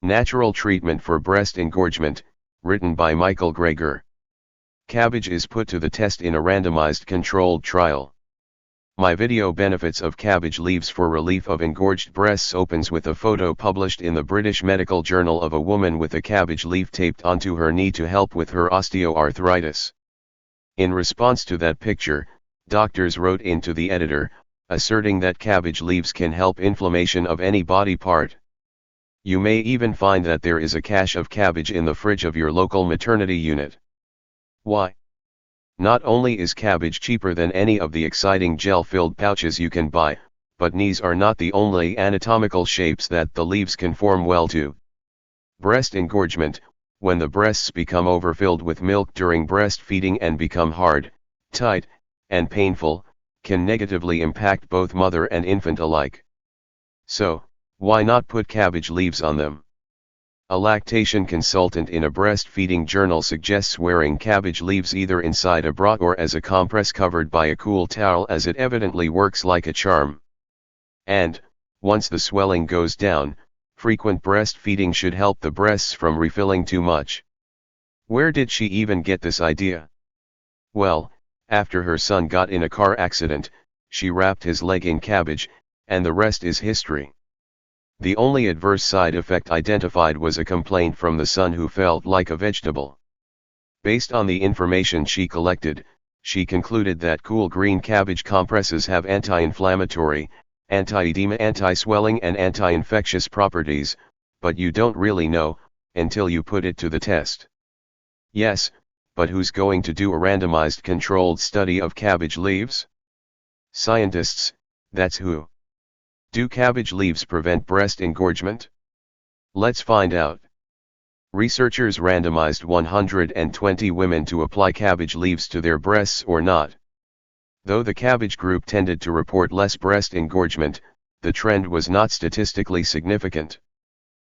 Natural Treatment for Breast Engorgement, written by Michael Greger. Cabbage is put to the test in a randomized controlled trial. My video Benefits of Cabbage Leaves for Relief of Engorged Breasts opens with a photo published in the British Medical Journal of a woman with a cabbage leaf taped onto her knee to help with her osteoarthritis. In response to that picture, doctors wrote into the editor, asserting that cabbage leaves can help inflammation of any body part. You may even find that there is a cache of cabbage in the fridge of your local maternity unit. Why? Not only is cabbage cheaper than any of the exciting gel-filled pouches you can buy, but knees are not the only anatomical shapes that the leaves conform well to. Breast engorgement, when the breasts become overfilled with milk during breastfeeding and become hard, tight, and painful, can negatively impact both mother and infant alike. So, why not put cabbage leaves on them? A lactation consultant in a breastfeeding journal suggests wearing cabbage leaves either inside a bra or as a compress covered by a cool towel, as it evidently works like a charm. And, once the swelling goes down, frequent breastfeeding should help the breasts from refilling too much. Where did she even get this idea? Well, after her son got in a car accident, she wrapped his leg in cabbage, and the rest is history. The only adverse side effect identified was a complaint from the son who felt like a vegetable. Based on the information she collected, she concluded that cool green cabbage compresses have anti-inflammatory, anti-edema, anti-swelling and anti-infectious properties, but you don't really know, until you put it to the test. Yes, but who's going to do a randomized controlled study of cabbage leaves? Scientists, that's who. Do cabbage leaves prevent breast engorgement? Let's find out. Researchers randomized 120 women to apply cabbage leaves to their breasts or not. Though the cabbage group tended to report less breast engorgement, the trend was not statistically significant.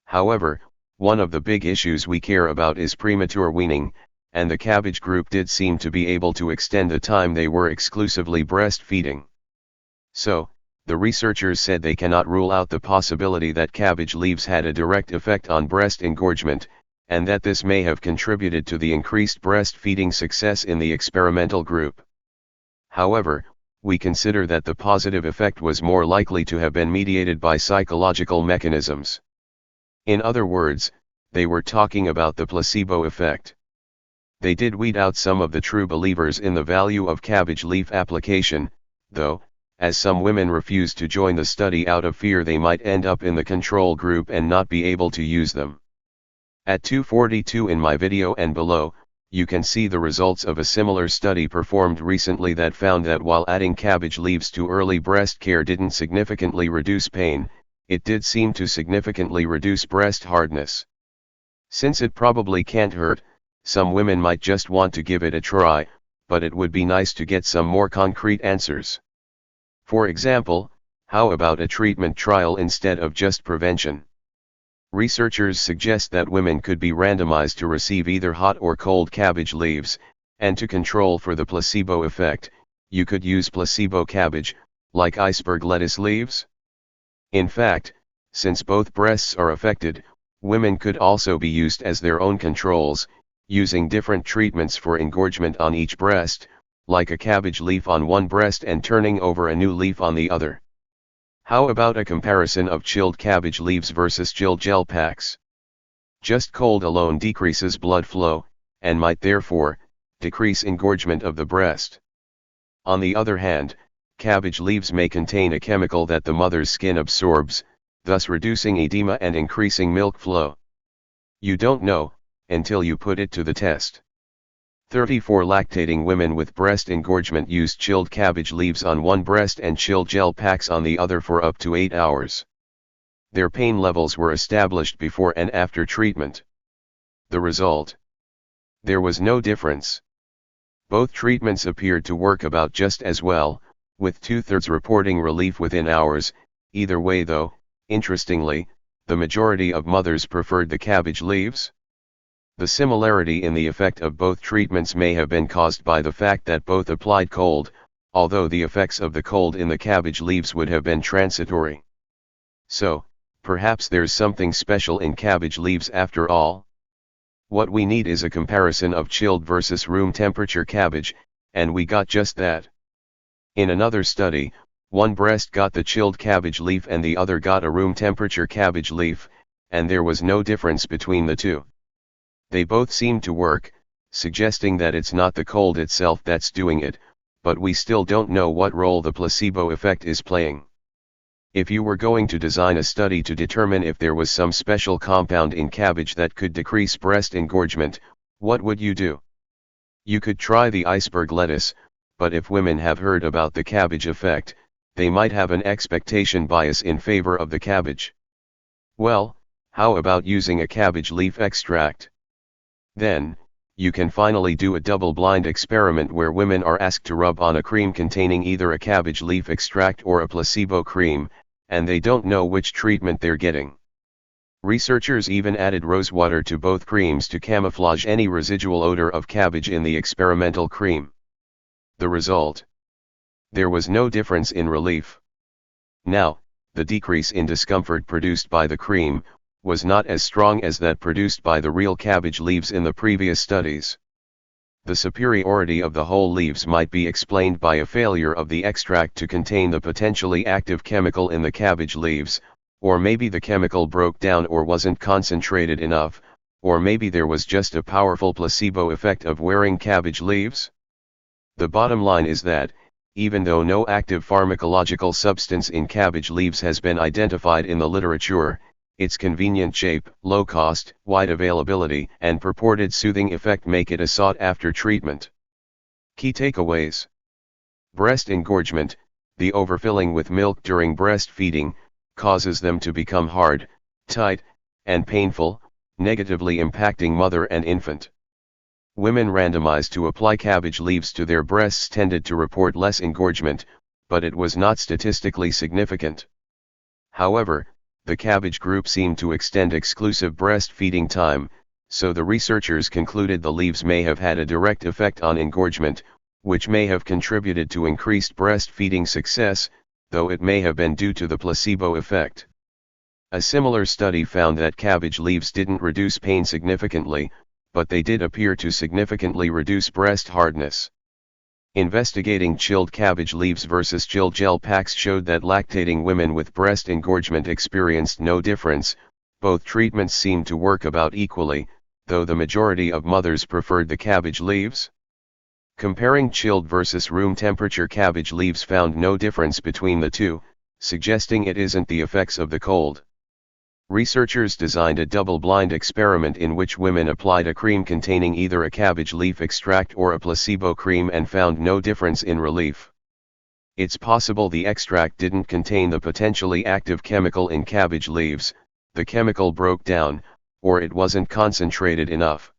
However, one of the big issues we care about is premature weaning, and the cabbage group did seem to be able to extend the time they were exclusively breastfeeding. So, the researchers said they cannot rule out the possibility that cabbage leaves had a direct effect on breast engorgement, and that this may have contributed to the increased breastfeeding success in the experimental group. However, we consider that the positive effect was more likely to have been mediated by psychological mechanisms. In other words, they were talking about the placebo effect. They did weed out some of the true believers in the value of cabbage leaf application, though, as some women refused to join the study out of fear they might end up in the control group and not be able to use them. At 242 in my video and below, you can see the results of a similar study performed recently that found that while adding cabbage leaves to early breast care didn't significantly reduce pain, it did seem to significantly reduce breast hardness. Since it probably can't hurt, some women might just want to give it a try, but it would be nice to get some more concrete answers. For example, how about a treatment trial instead of just prevention? Researchers suggest that women could be randomized to receive either hot or cold cabbage leaves, and to control for the placebo effect, you could use placebo cabbage, like iceberg lettuce leaves. In fact, since both breasts are affected, women could also be used as their own controls, using different treatments for engorgement on each breast, like a cabbage leaf on one breast and turning over a new leaf on the other. How about a comparison of chilled cabbage leaves versus chilled gel packs? Just cold alone decreases blood flow, and might therefore, decrease engorgement of the breast. On the other hand, cabbage leaves may contain a chemical that the mother's skin absorbs, thus reducing edema and increasing milk flow. You don't know, until you put it to the test. 34 lactating women with breast engorgement used chilled cabbage leaves on one breast and chilled gel packs on the other for up to 8 hours. Their pain levels were established before and after treatment. The result? There was no difference. Both treatments appeared to work about just as well, with 2/3 reporting relief within hours. Either way though, interestingly, the majority of mothers preferred the cabbage leaves. The similarity in the effect of both treatments may have been caused by the fact that both applied cold, although the effects of the cold in the cabbage leaves would have been transitory. So, Perhaps there's something special in cabbage leaves after all. What we need is a comparison of chilled versus room temperature cabbage, and we got just that. In another study, one breast got the chilled cabbage leaf and the other got a room temperature cabbage leaf, and there was no difference between the two. They both seemed to work, suggesting that it's not the cold itself that's doing it, but we still don't know what role the placebo effect is playing. If you were going to design a study to determine if there was some special compound in cabbage that could decrease breast engorgement, what would you do? You could try the iceberg lettuce, but if women have heard about the cabbage effect, they might have an expectation bias in favor of the cabbage. Well, how about using a cabbage leaf extract? Then, you can finally do a double-blind experiment where women are asked to rub on a cream containing either a cabbage leaf extract or a placebo cream, and they don't know which treatment they're getting. Researchers even added rosewater to both creams to camouflage any residual odor of cabbage in the experimental cream. The result? There was no difference in relief. Now, the decrease in discomfort produced by the cream was not as strong as that produced by the real cabbage leaves in the previous studies. The superiority of the whole leaves might be explained by a failure of the extract to contain the potentially active chemical in the cabbage leaves, or maybe the chemical broke down or wasn't concentrated enough, or maybe there was just a powerful placebo effect of wearing cabbage leaves. The bottom line is that, even though no active pharmacological substance in cabbage leaves has been identified in the literature, its convenient shape, low cost, wide availability, and purported soothing effect make it a sought-after treatment. Key takeaways. Breast engorgement, the overfilling with milk during breastfeeding, causes them to become hard, tight, and painful, negatively impacting mother and infant. Women randomized to apply cabbage leaves to their breasts tended to report less engorgement, but it was not statistically significant. However, the cabbage group seemed to extend exclusive breastfeeding time, so the researchers concluded the leaves may have had a direct effect on engorgement, which may have contributed to increased breastfeeding success, though it may have been due to the placebo effect. A similar study found that cabbage leaves didn't reduce pain significantly, but they did appear to significantly reduce breast hardness. Investigating chilled cabbage leaves versus chilled gel packs showed that lactating women with breast engorgement experienced no difference. Both treatments seemed to work about equally, though the majority of mothers preferred the cabbage leaves. Comparing chilled versus room temperature cabbage leaves found no difference between the two, suggesting it isn't the effects of the cold. Researchers designed a double-blind experiment in which women applied a cream containing either a cabbage leaf extract or a placebo cream and found no difference in relief. It's possible the extract didn't contain the potentially active chemical in cabbage leaves, the chemical broke down, or it wasn't concentrated enough.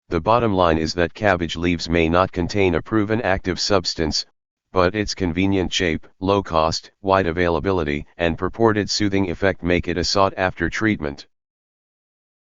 The bottom line is that cabbage leaves may not contain a proven active substance, but its convenient shape, low cost, wide availability, and purported soothing effect make it a sought-after treatment.